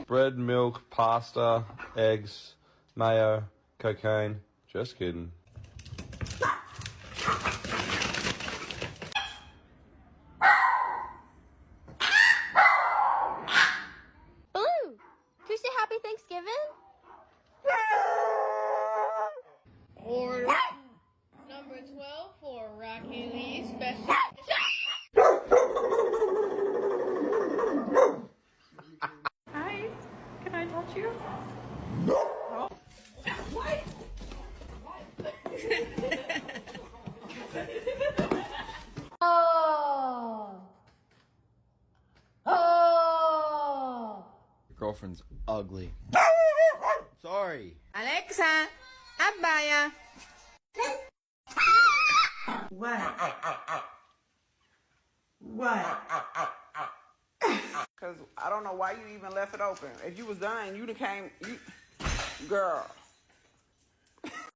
Bread, milk, pasta, eggs, mayo, cocaine. Just kidding. Blue, can you say Happy Thanksgiving? Order number 12 for Rocky Lee special. Hi, can I touch you? Oh. What? Your girlfriend's ugly. Sorry. Alexa, Abaya. What? Cause I don't know why you even left it open. If you was done, you'd have came. Girl.